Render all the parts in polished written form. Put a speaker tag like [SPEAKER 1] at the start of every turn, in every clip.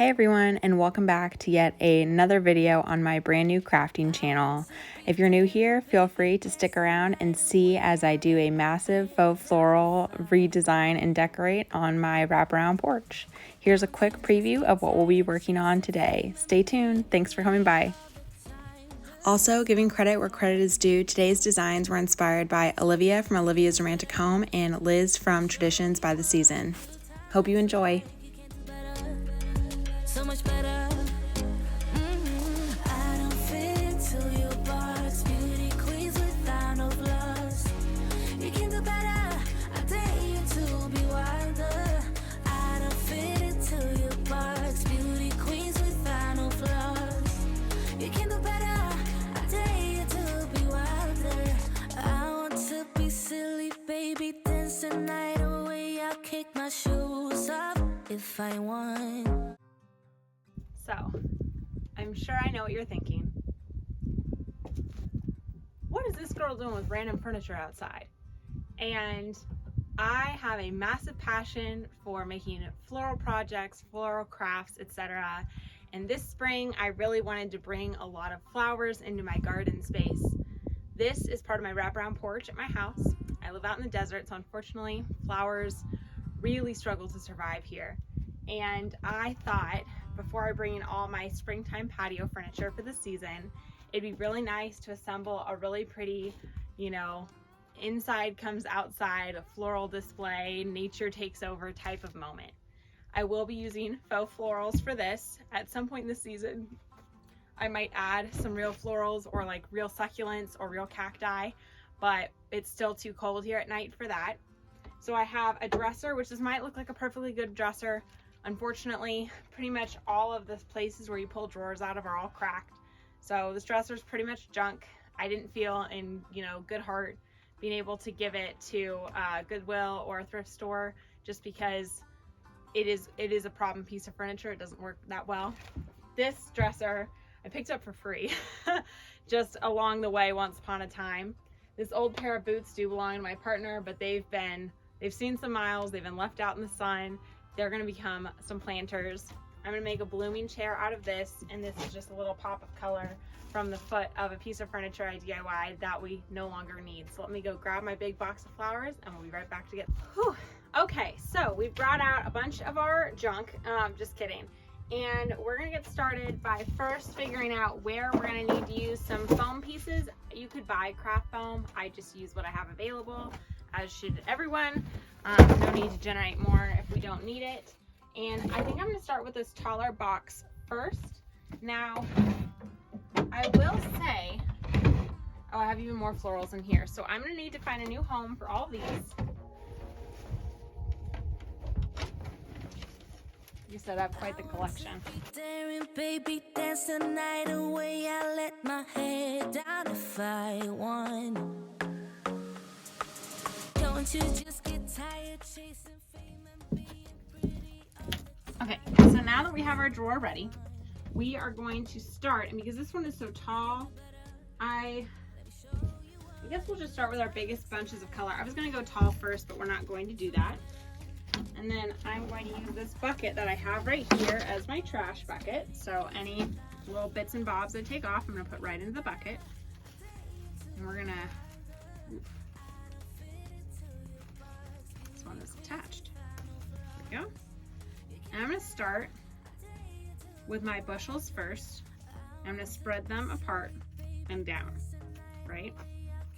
[SPEAKER 1] Hey everyone, and welcome back to yet another video on my brand new crafting channel. If you're new here, feel free to stick around and see as I do a massive faux floral redesign and decorate on my wraparound porch. Here's a quick preview of what we'll be working on today. Stay tuned. Thanks for coming by. Also, giving credit where credit is due, today's designs were inspired by Olivia from Olivia's Romantic Home and Liz from Traditions by the Season. Hope you enjoy.
[SPEAKER 2] So much better. I don't fit into your box. Beauty queens without no flaws. You can do better. I dare you to be wilder. I don't fit into your box. Beauty queens without no flaws. You can do better. I dare you to be wilder. I want to be silly, baby. Dance the night away. I'll kick my shoes off if I want.
[SPEAKER 1] So, I'm sure I know what you're thinking. What is this girl doing with random furniture outside? And I have a massive passion for making floral projects, floral crafts, etc. And this spring, I really wanted to bring a lot of flowers into my garden space. This is part of my wraparound porch at my house. I live out in the desert, so unfortunately, flowers really struggle to survive here. And I thought, before I bring in all my springtime patio furniture for the season, it'd be really nice to assemble a really pretty, inside comes outside, a floral display, nature takes over type of moment. I will be using faux florals for this. At some point in the season, I might add some real florals or like real succulents or real cacti, but it's still too cold here at night for that. So I have a dresser, which might look like a perfectly good dresser. Unfortunately, pretty much all of the places where you pull drawers out of are all cracked. So this dresser is pretty much junk. I didn't feel in, good heart being able to give it to Goodwill or a thrift store just because it is a problem piece of furniture. It doesn't work that well. This dresser I picked up for free just along the way once upon a time. This old pair of boots do belong to my partner, but they've seen some miles. They've been left out in the sun. They're going to become some planters. I'm going to make a blooming chair out of this, and this is just a little pop of color from the foot of a piece of furniture I DIY'd that we no longer need. So let me go grab my big box of flowers and we'll be right back to get. Whew. Okay, so we've brought out a bunch of our junk, just kidding. And we're going to get started by first figuring out where we're going to need to use some foam pieces. You could buy craft foam. I just use what I have available, as should everyone. No need to generate more if we don't need it. And I think I'm going to start with this taller box first. Now, I will say, I have even more florals in here. So I'm going to need to find a new home for all these. You said I have quite the collection.
[SPEAKER 2] Baby, dance the night away. I let my head down if I want. Don't you just get tired chasing fame and being pretty?
[SPEAKER 1] Okay, so now that we have our drawer ready, we are going to start, and because this one is so tall, I guess we'll just start with our biggest bunches of color. I was going to go tall first, but we're not going to do that. And then I'm going to use this bucket that I have right here as my trash bucket. So any little bits and bobs I take off, I'm going to put right into the bucket. And we're going to, this one is attached. There we go. And I'm going to start with my bushels first. I'm going to spread them apart and down, right?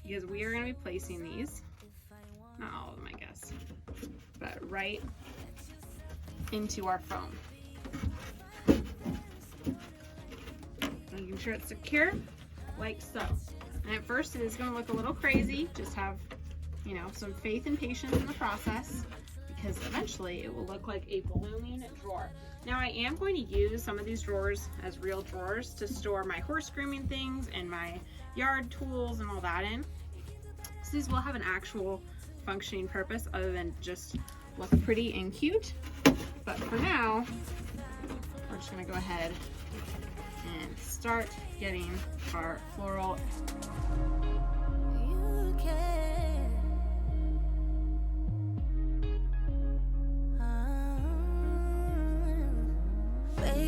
[SPEAKER 1] Because we are going to be placing these, not all of them, I guess, but right into our foam. Making sure it's secure, like so. And at first it is going to look a little crazy. Just have, some faith and patience in the process, because eventually it will look like a blooming drawer. Now I am going to use some of these drawers as real drawers to store my horse grooming things and my yard tools and all that in. So these will have an actual functioning purpose other than just look pretty and cute. But for now, we're just gonna go ahead and start getting our floral.
[SPEAKER 2] You can. Baby,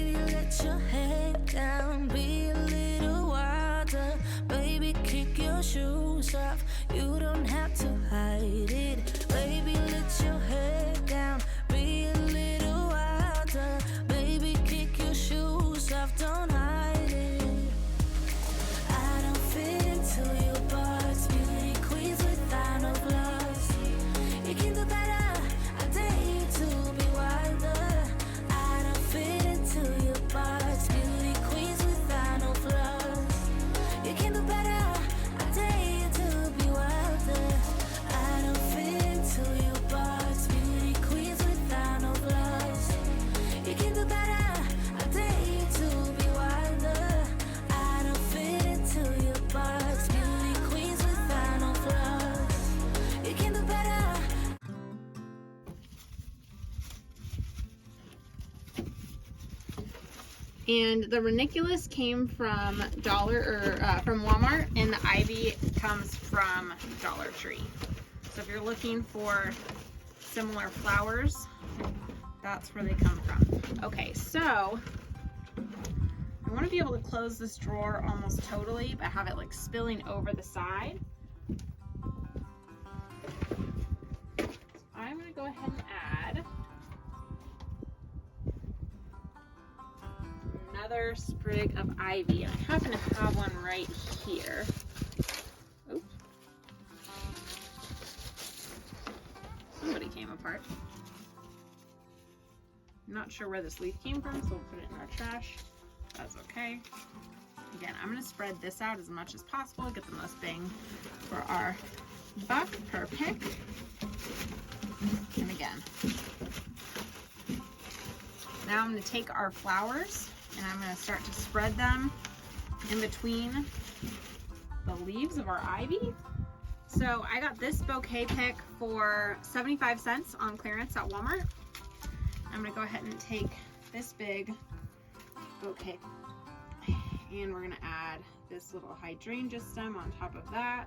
[SPEAKER 2] let your head down, be a little wilder. Baby, kick your shoes off, you don't have to hide it. Baby, let your head down, be a little wilder. Baby, kick your shoes off, don't hide it. I don't fit into your box, beauty queens without no gloves. You can do better, I dare you to be wilder. I don't fit into your box, beauty queens without no flaws. You can do better, I dare you to be wilder. I don't fit into your box, beauty queens without no flaws. You can do better, I dare you to be wilder. I don't fit into your box, beauty queens without no flaws. You can do better.
[SPEAKER 1] And the ranunculus came from from Walmart, and the ivy comes from Dollar Tree. So if you're looking for similar flowers, that's where they come from. Okay, so I want to be able to close this drawer almost totally, but have it like spilling over the side. So I'm going to go ahead and add another sprig of ivy. I happen to have one right here. Oops. Somebody came apart. I'm not sure where this leaf came from, so we'll put it in our trash. That's okay. Again, I'm going to spread this out as much as possible, get the most bang for our buck per pick. And again, now I'm going to take our flowers and I'm going to start to spread them in between the leaves of our ivy. So I got this bouquet pick for 75 cents on clearance at Walmart. I'm going to go ahead and take this big bouquet and we're going to add this little hydrangea stem on top of that.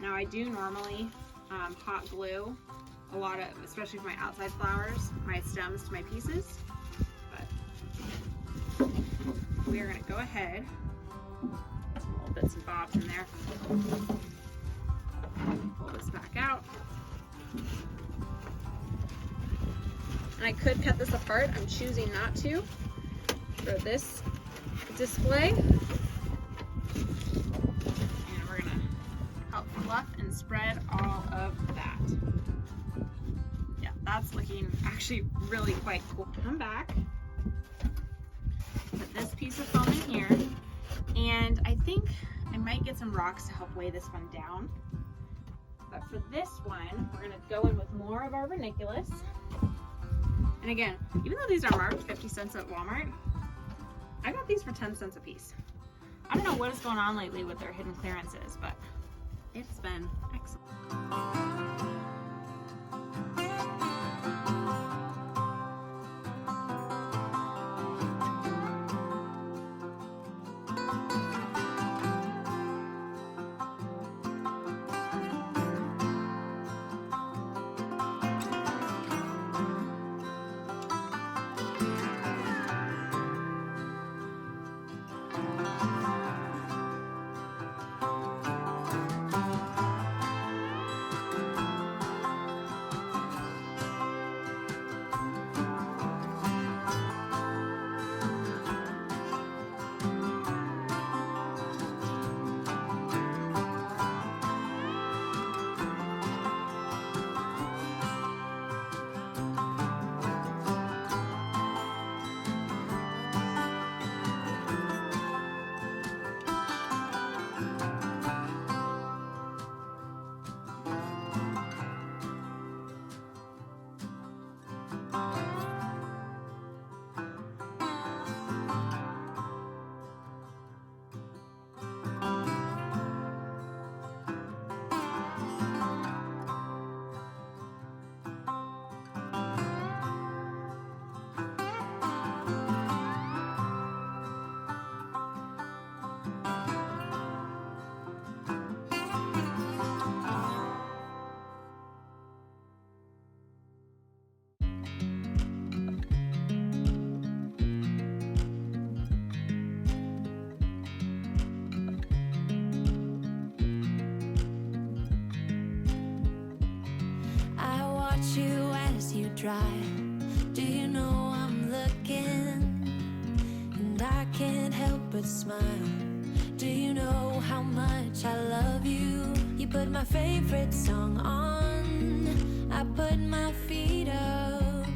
[SPEAKER 1] Now I do normally hot glue a lot of, especially for my outside flowers, my stems to my pieces. We are going to go ahead, some little bits and bobs in there, pull this back out, and I could cut this apart. I'm choosing not to for this display, and we're going to help fluff and spread all of that. Yeah, that's looking actually really quite cool. Come back. Put this piece of foam in here, and I think I might get some rocks to help weigh this one down. But for this one, we're going to go in with more of our ranunculus. And again, even though these are marked 50 cents at Walmart, I got these for 10 cents a piece. I don't know what is going on lately with their hidden clearances, but it's been excellent.
[SPEAKER 2] watch you as you drive. Do you know I'm looking? And I can't help but smile. Do you know how much I love you? You put my favorite song on, I put my feet up,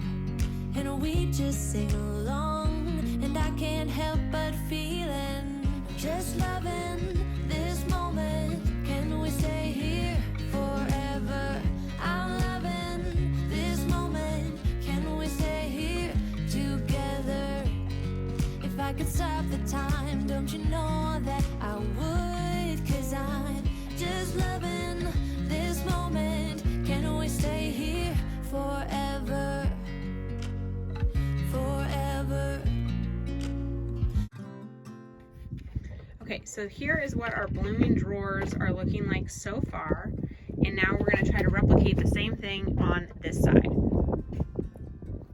[SPEAKER 2] and we just sing along. And I can't help but feeling, just loving this moment. Can we stay here forever? I'm loving this moment. Can we stay here together? If I could stop the time, don't you know that I would? 'Cause I'm just loving this moment. Can we stay here forever? Forever.
[SPEAKER 1] Okay, so here is what our blooming drawers are looking like so far. And now we're gonna try to replicate the same thing on this side.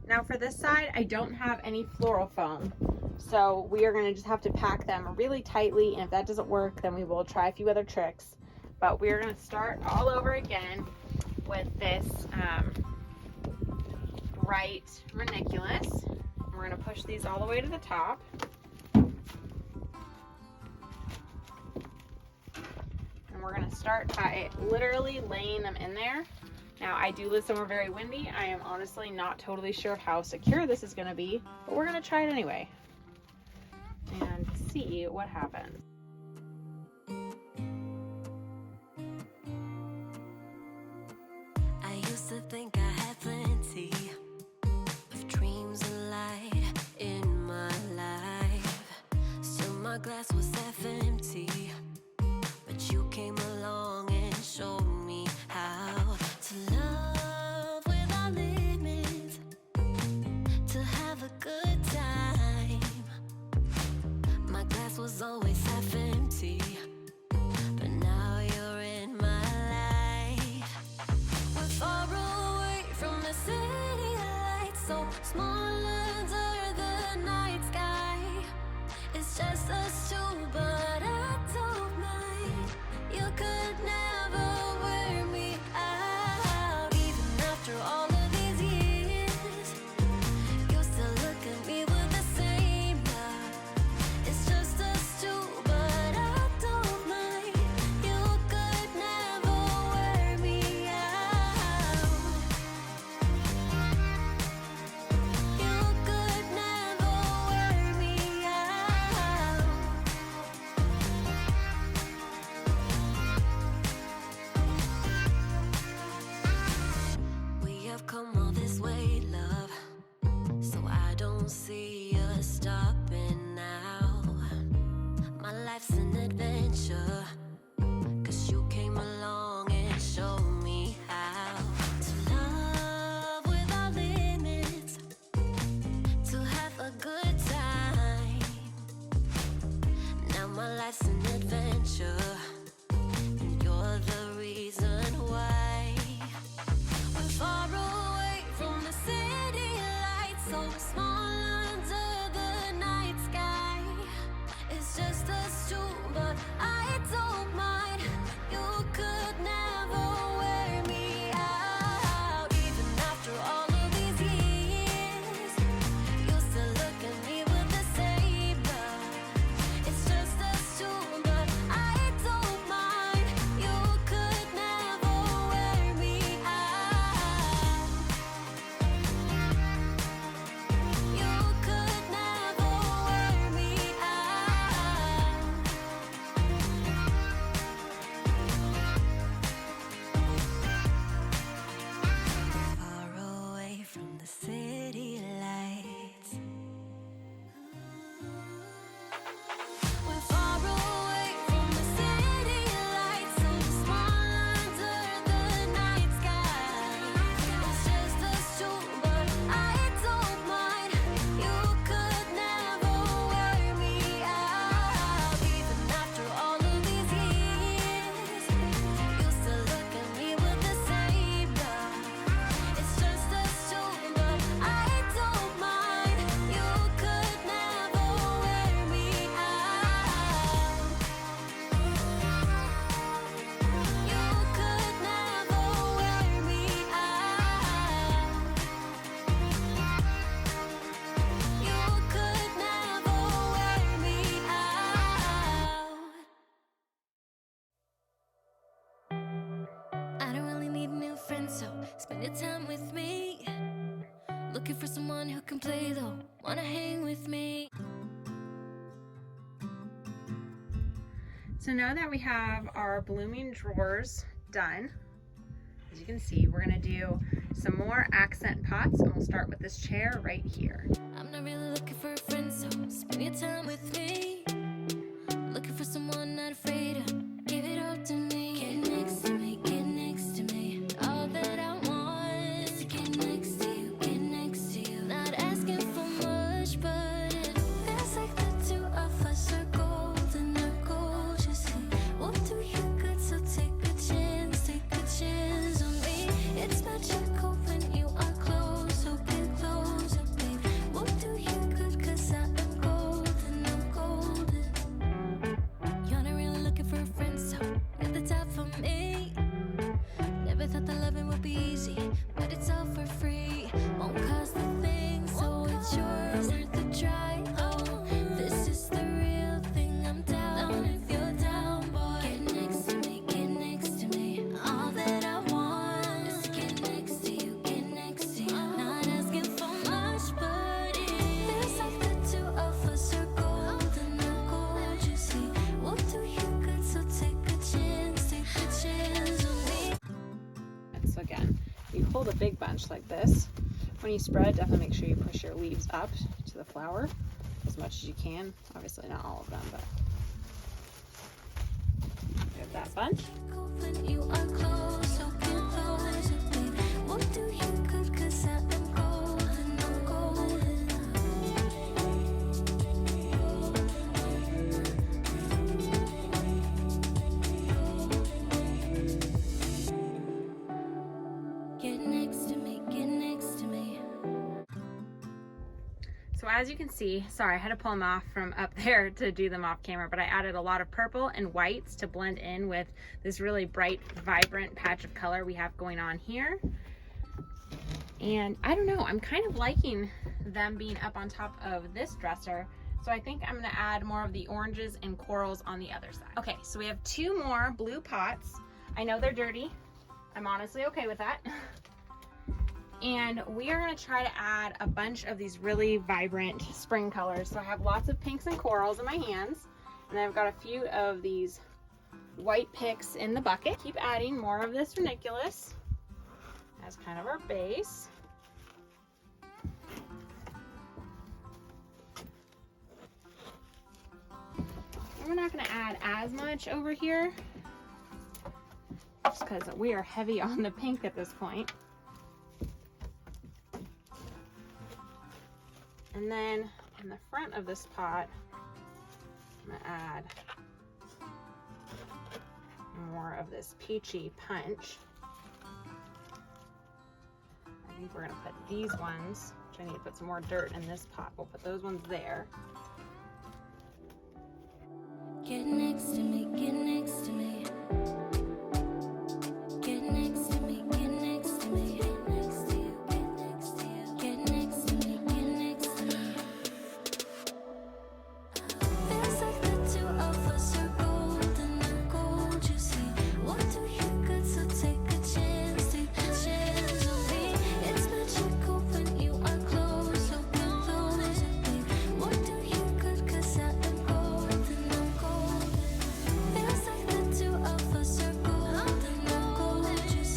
[SPEAKER 1] Now for this side, I don't have any floral foam. So we are gonna just have to pack them really tightly. And if that doesn't work, then we will try a few other tricks. But we're gonna start all over again with this bright ranunculus. We're gonna push these all the way to the top. And we're gonna start by literally laying them in there. Now I do live somewhere very windy. I am honestly not totally sure of how secure this is gonna be, but we're gonna try it anyway and see what happens.
[SPEAKER 2] I used to think I had plenty of dreams and light in my life. Still my glass was half empty, but you came along and showed me how to love without limits, to have a good time. My glass was always half empty, but now you're in my life. We're far away from the city lights, so small under the night sky. It's just us two, but I don't mind. You could never wear me out. Even after all of these years, you still look at me with the same love. It's just us two, but I don't mind. You could never wear me out. You could never wear me out. We have come all this way, love, so I don't see us stopping now. My life's an adventure, 'cause you came along and showed me how to love without limits, to have a good time. Now my life's an adventure, and you're the reason why. We're far away from the city lights, so small under the night sky. It's just us two, but I don't for someone who can play though, wanna hang with me.
[SPEAKER 1] So now that we have our blooming drawers done, as you can see, we're gonna do some more accent pots, and we'll start with this chair right here.
[SPEAKER 2] I'm not really looking for a friend, so spend your time with me. Looking for someone not afraid to give it all to me. Get next to me, get next to me. All that I want is to get next to you, get next to you. Not asking for much, but it feels like the two of us are golden, are gorgeous. We'll do you good, so take a chance on me. It's magical when you are close, so get closer, babe. We'll do you good, 'cause I am golden, I'm golden. You're not really looking for a friend, so at the top for me. Never thought that loving would be easy, but it's all for free. Won't cost a thing, so it's yours, worth the try. Oh, this is the real thing, I'm down if you're down, boy. Get next to me, get next to me. All that I want is to get next to you, get next to you. Not asking for much, but it feels like the two of us are golden, are gorgeous. We'll do you good, so take a chance on me.
[SPEAKER 1] And so again, you hold a big bunch like this. When you spread, definitely make sure you push your leaves up to the flower as much as you can. Obviously not all of them, but get that bunch.
[SPEAKER 2] When you are close, so get closer, babe. We'll do you good, 'cause I am golden, I'm golden. Get next to me, get next to me.
[SPEAKER 1] So as you can see, sorry, I had to pull them off from up there to do them off camera, but I added a lot of purple and whites to blend in with this really bright, vibrant patch of color we have going on here. And I don't know, I'm kind of liking them being up on top of this dresser. So I think I'm gonna add more of the oranges and corals on the other side. Okay, so we have 2 more blue pots. I know they're dirty. I'm honestly okay with that. And we are going to try to add a bunch of these really vibrant spring colors. So I have lots of pinks and corals in my hands, and I've got a few of these white picks in the bucket. Keep adding more of this ranunculus as kind of our base. And we're not going to add as much over here just because we are heavy on the pink at this point. And then in the front of this pot, I'm gonna add more of this peachy punch. I think we're gonna put these ones, which I need to put some more dirt in this pot. We'll put those ones there.
[SPEAKER 2] Get next to me, get next to me. Get next to me, get next to me. Get next to you, get next to you. Get next to me, get next to me. Feels like the two of us are golden, are gorgeous. We'll do you good, so take a chance on me. It's magical when you are close, so get closer, babe. We'll do you good, 'cause I am golden, I'm golden. Feels like the two of us are golden, are gorgeous.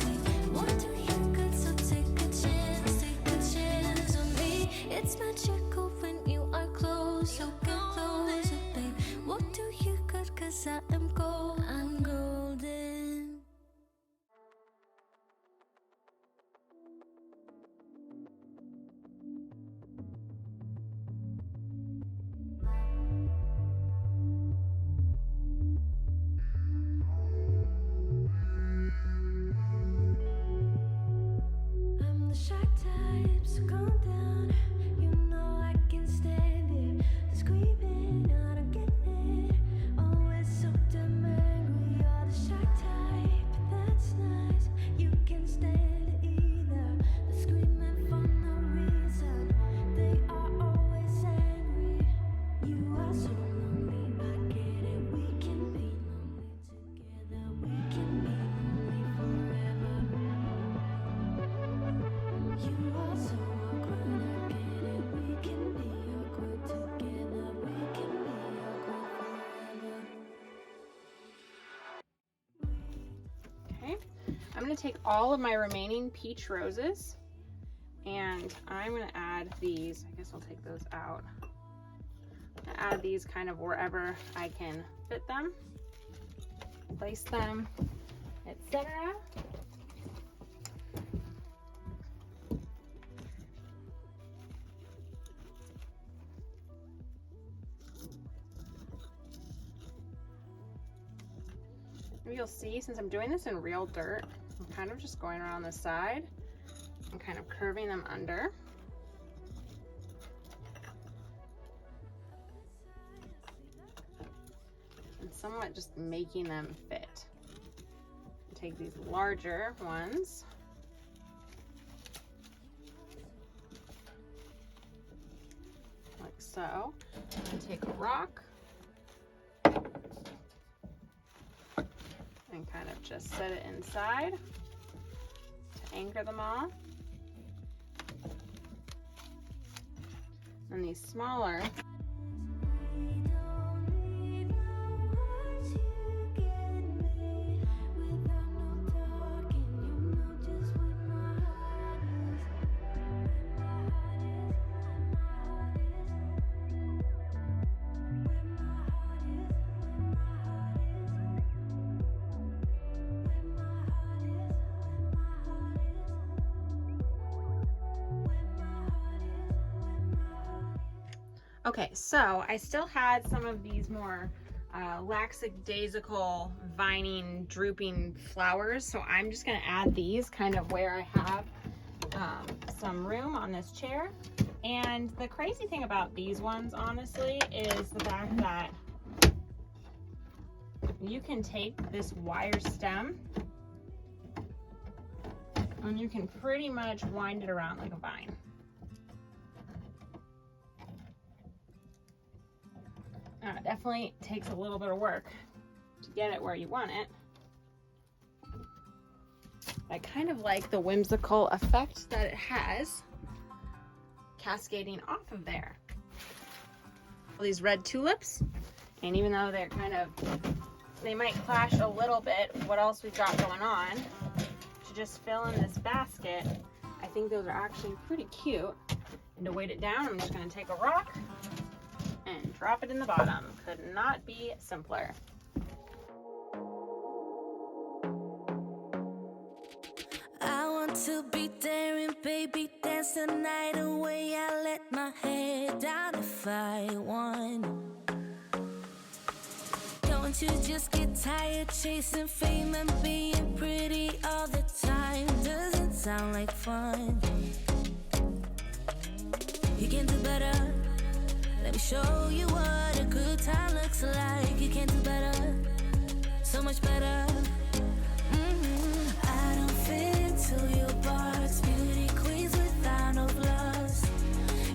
[SPEAKER 2] We'll do you good, so take a chance on me. It's magical when you are close, so get closer, babe. We'll do you good, 'cause I am gold, I'm golden. I'm the shy type, so calm down. You know I can stand it. Screaming, I don't get it. Oh, it's so
[SPEAKER 1] going to take all of my remaining peach roses and I'm going to add these. I guess I'll take those out. I'm going to add these kind of wherever I can fit them, place them, etc. You'll see, since I'm doing this in real dirt, I'm kind of just going around the side and kind of curving them under. And somewhat just making them fit. Take these larger ones. Like so. And take a rock. And kind of just set it inside to anchor them all. And these smaller, okay, so I still had some of these more lackadaisical, vining, drooping flowers. So I'm just gonna add these kind of where I have some room on this chair. And the crazy thing about these ones, honestly, is the fact that you can take this wire stem and you can pretty much wind it around like a vine. It definitely takes a little bit of work to get it where you want it. I kind of like the whimsical effect that it has cascading off of there. All these red tulips, and even though they're kind of, they might clash a little bit with what else we've got going on, to just fill in this basket, I think those are actually pretty cute. And to weight it down, I'm just going to take a rock and drop it in the bottom. Could not be simpler.
[SPEAKER 2] I want to be daring, baby, dance the night away. I let my head down if I want. Don't you just get tired chasing fame and being pretty all the time? Doesn't sound like fun. You can do better. Let me show you what a good time looks like. You can do better, so much better. I don't fit into your box, beauty queens without no flaws.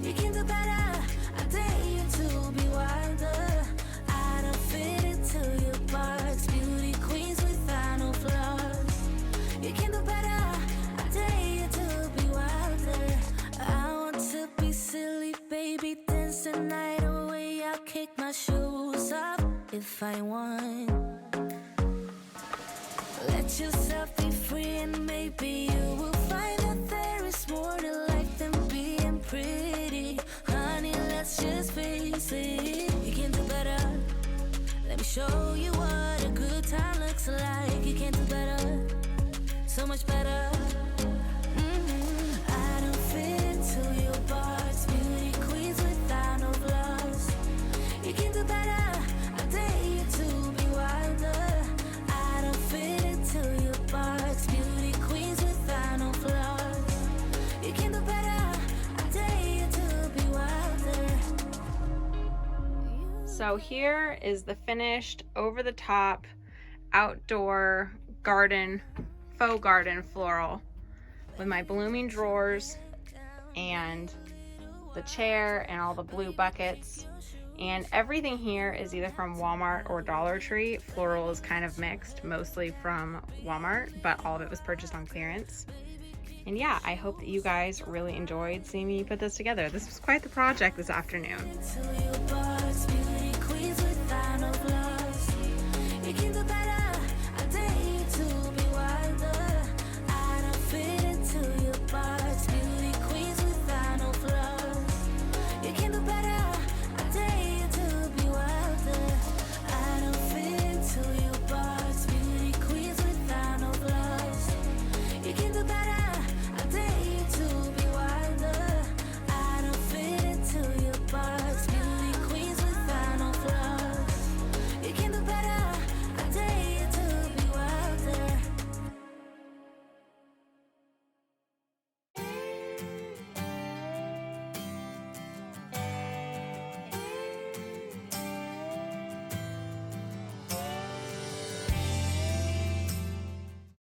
[SPEAKER 2] You can do better, I dare you to be wilder. I don't fit into your box, beauty queens without no flaws. You can do better, I dare you to be wilder. I want to be silly, baby, dance the night away. I'll kick my shoes off if I want. Let yourself be free and maybe you will find that there is more to life than being pretty. Honey, let's just face it. You can do better. Let me show you what a good time looks like. You can do better, so much better. I don't fit into your box, beauty queens without no flaws. You can do better, I dare you to be wilder. I don't fit into your box, beauty queens without no flaws. You can do better, I dare you to be wilder.
[SPEAKER 1] So here is the finished over-the-top outdoor garden, faux garden floral with my blooming drawers and the chair and all the blue buckets. And everything here is either from Walmart or Dollar Tree. Floral is kind of mixed, mostly from Walmart, but all of it was purchased on clearance. And yeah, I hope that you guys really enjoyed seeing me put this together. This was quite the project this afternoon.
[SPEAKER 2] Into your box, beauty queens without no flaws. You can do better.